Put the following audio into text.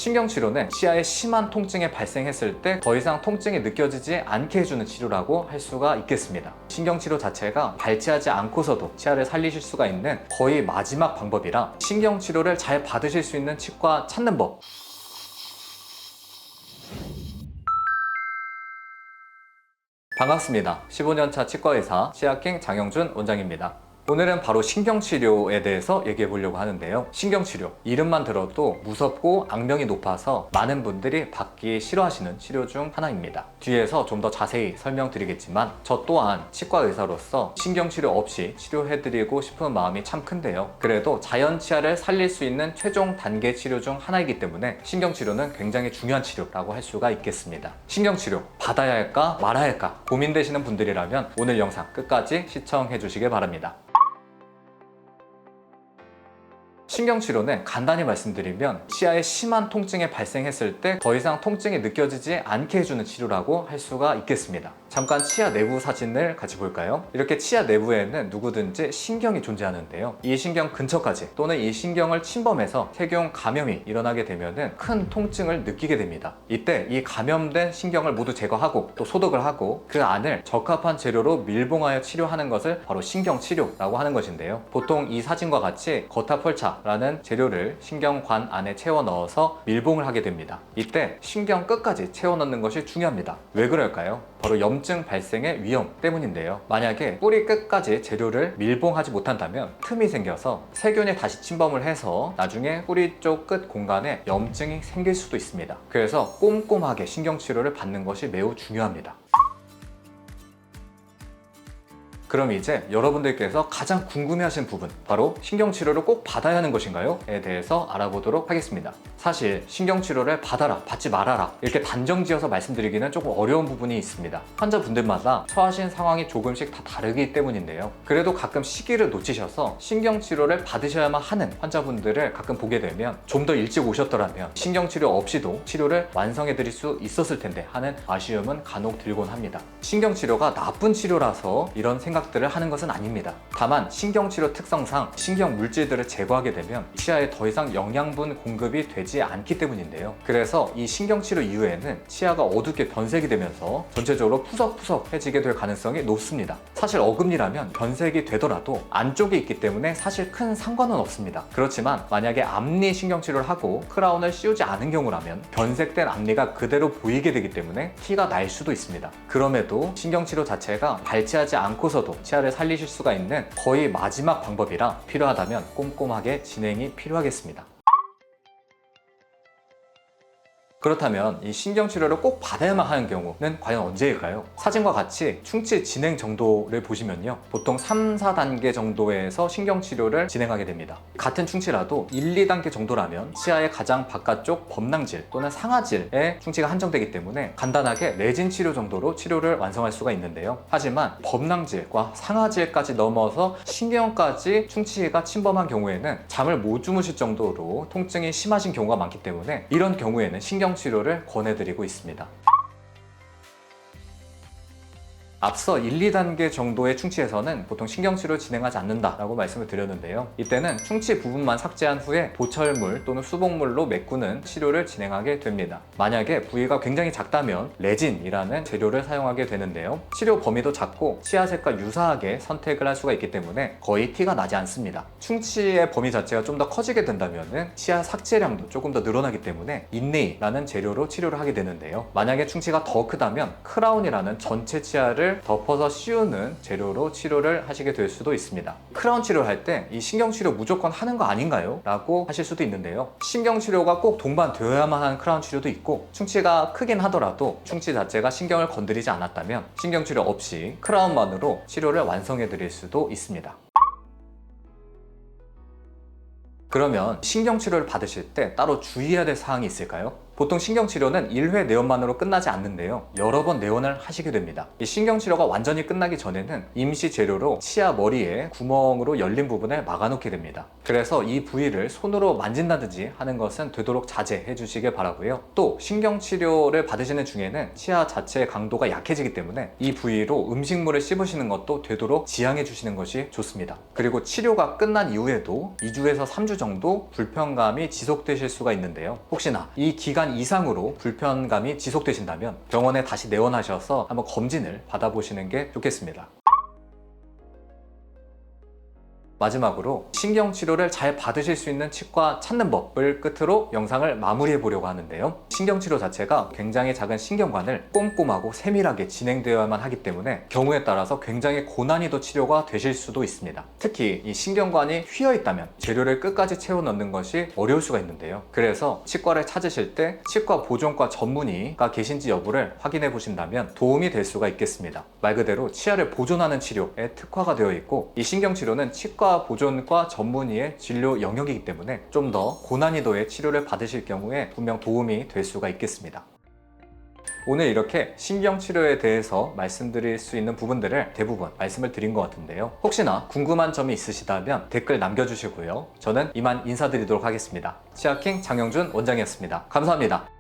신경치료는 치아에 심한 통증이 발생했을 때 더 이상 통증이 느껴지지 않게 해주는 치료라고 할 수가 있겠습니다. 신경치료 자체가 발치하지 않고서도 치아를 살리실 수가 있는 거의 마지막 방법이라 신경치료를 잘 받으실 수 있는 치과 찾는 법. 반갑습니다. 15년차 치과의사 치아킹 장영준 원장입니다. 오늘은 바로 신경치료에 대해서 얘기해 보려고 하는데요. 신경치료, 이름만 들어도 무섭고 악명이 높아서 많은 분들이 받기 싫어하시는 치료 중 하나입니다. 뒤에서 좀 더 자세히 설명드리겠지만 저 또한 치과의사로서 신경치료 없이 치료해드리고 싶은 마음이 참 큰데요. 그래도 자연 치아를 살릴 수 있는 최종 단계 치료 중 하나이기 때문에 신경치료는 굉장히 중요한 치료라고 할 수가 있겠습니다. 신경치료 받아야 할까 말아야 할까 고민되시는 분들이라면 오늘 영상 끝까지 시청해 주시길 바랍니다. 신경치료는 간단히 말씀드리면 치아에 심한 통증이 발생했을 때 더 이상 통증이 느껴지지 않게 해주는 치료라고 할 수가 있겠습니다. 잠깐 치아 내부 사진을 같이 볼까요? 이렇게 치아 내부에는 누구든지 신경이 존재하는데요. 이 신경 근처까지 또는 이 신경을 침범해서 세균 감염이 일어나게 되면 큰 통증을 느끼게 됩니다. 이때 이 감염된 신경을 모두 제거하고 또 소독을 하고 그 안을 적합한 재료로 밀봉하여 치료하는 것을 바로 신경치료라고 하는 것인데요. 보통 이 사진과 같이 거타펄차라는 재료를 신경관 안에 채워 넣어서 밀봉을 하게 됩니다. 이때 신경 끝까지 채워 넣는 것이 중요합니다. 왜 그럴까요? 바로 염증 발생의 위험 때문인데요. 만약에 뿌리 끝까지 재료를 밀봉하지 못한다면 틈이 생겨서 세균이 다시 침범을 해서 나중에 뿌리 쪽 끝 공간에 염증이 생길 수도 있습니다. 그래서 꼼꼼하게 신경치료를 받는 것이 매우 중요합니다. 그럼 이제 여러분들께서 가장 궁금해하시는 부분, 바로 신경치료를 꼭 받아야 하는 것인가요? 에 대해서 알아보도록 하겠습니다. 사실 신경치료를 받아라, 받지 말아라 이렇게 단정지어서 말씀드리기는 조금 어려운 부분이 있습니다. 환자분들마다 처하신 상황이 조금씩 다 다르기 때문인데요. 그래도 가끔 시기를 놓치셔서 신경치료를 받으셔야만 하는 환자분들을 가끔 보게 되면 좀 더 일찍 오셨더라면 신경치료 없이도 치료를 완성해 드릴 수 있었을 텐데 하는 아쉬움은 간혹 들곤 합니다. 신경치료가 나쁜 치료라서 이런 생각들을 하는 것은 아닙니다. 다만 신경치료 특성상 신경 물질들을 제거하게 되면 치아에 더 이상 영양분 공급이 되지 않기 때문인데요. 그래서 이 신경치료 이후에는 치아가 어둡게 변색이 되면서 전체적으로 푸석푸석해지게 될 가능성이 높습니다. 사실 어금니라면 변색이 되더라도 안쪽에 있기 때문에 사실 큰 상관은 없습니다. 그렇지만 만약에 앞니 신경치료를 하고 크라운을 씌우지 않은 경우라면 변색된 앞니가 그대로 보이게 되기 때문에 티가 날 수도 있습니다. 그럼에도 신경치료 자체가 발치하지 않고서도 치아를 살리실 수가 있는 거의 마지막 방법이라 필요하다면 꼼꼼하게 진행이 필요하겠습니다. 그렇다면 이 신경치료를 꼭 받아야만 하는 경우는 과연 언제일까요? 사진과 같이 충치 진행 정도를 보시면요, 보통 3, 4단계 정도에서 신경치료를 진행하게 됩니다. 같은 충치라도 1, 2단계 정도라면 치아의 가장 바깥쪽 범낭질 또는 상아질에 충치가 한정되기 때문에 간단하게 레진 치료 정도로 치료를 완성할 수가 있는데요. 하지만 범낭질과 상아질까지 넘어서 신경까지 충치가 침범한 경우에는 잠을 못 주무실 정도로 통증이 심하신 경우가 많기 때문에 이런 경우에는 신경치료를 권해드리고 있습니다. 앞서 1, 2단계 정도의 충치에서는 보통 신경치료를 진행하지 않는다라고 말씀을 드렸는데요. 이때는 충치 부분만 삭제한 후에 보철물 또는 수복물로 메꾸는 치료를 진행하게 됩니다. 만약에 부위가 굉장히 작다면 레진이라는 재료를 사용하게 되는데요. 치료 범위도 작고 치아색과 유사하게 선택을 할 수가 있기 때문에 거의 티가 나지 않습니다. 충치의 범위 자체가 좀 더 커지게 된다면 치아 삭제량도 조금 더 늘어나기 때문에 인레이라는 재료로 치료를 하게 되는데요. 만약에 충치가 더 크다면 크라운이라는 전체 치아를 덮어서 씌우는 재료로 치료를 하시게 될 수도 있습니다. 크라운 치료를 할 때 이 신경치료 무조건 하는 거 아닌가요? 라고 하실 수도 있는데요. 신경치료가 꼭 동반되어야만 하는 크라운 치료도 있고, 충치가 크긴 하더라도 충치 자체가 신경을 건드리지 않았다면 신경치료 없이 크라운만으로 치료를 완성해 드릴 수도 있습니다. 그러면 신경치료를 받으실 때 따로 주의해야 될 사항이 있을까요? 보통 신경치료는 1회 내원만으로 끝나지 않는데요. 여러 번 내원을 하시게 됩니다. 이 신경치료가 완전히 끝나기 전에는 임시 재료로 치아 머리에 구멍으로 열린 부분을 막아놓게 됩니다. 그래서 이 부위를 손으로 만진다든지 하는 것은 되도록 자제해 주시길 바라고요. 또 신경치료를 받으시는 중에는 치아 자체의 강도가 약해지기 때문에 이 부위로 음식물을 씹으시는 것도 되도록 지양해 주시는 것이 좋습니다. 그리고 치료가 끝난 이후에도 2주에서 3주 정도 불편감이 지속되실 수가 있는데요. 혹시나 이 기간 이상으로 불편감이 지속되신다면 병원에 다시 내원하셔서 한번 검진을 받아보시는 게 좋겠습니다. 마지막으로 신경치료를 잘 받으실 수 있는 치과 찾는 법을 끝으로 영상을 마무리해 보려고 하는데요. 신경치료 자체가 굉장히 작은 신경관을 꼼꼼하고 세밀하게 진행되어야만 하기 때문에 경우에 따라서 굉장히 고난이도 치료가 되실 수도 있습니다. 특히 이 신경관이 휘어 있다면 재료를 끝까지 채워 넣는 것이 어려울 수가 있는데요. 그래서 치과를 찾으실 때 치과 보존과 전문의가 계신지 여부를 확인해 보신다면 도움이 될 수가 있겠습니다. 말 그대로 치아를 보존하는 치료에 특화가 되어 있고, 이 신경치료는 치과 보존과 전문의의 진료 영역이기 때문에 좀 더 고난이도의 치료를 받으실 경우에 분명 도움이 될 수가 있겠습니다. 오늘 이렇게 신경치료에 대해서 말씀드릴 수 있는 부분들을 대부분 말씀을 드린 것 같은데요. 혹시나 궁금한 점이 있으시다면 댓글 남겨주시고요. 저는 이만 인사드리도록 하겠습니다. 치아킹 장영준 원장이었습니다. 감사합니다.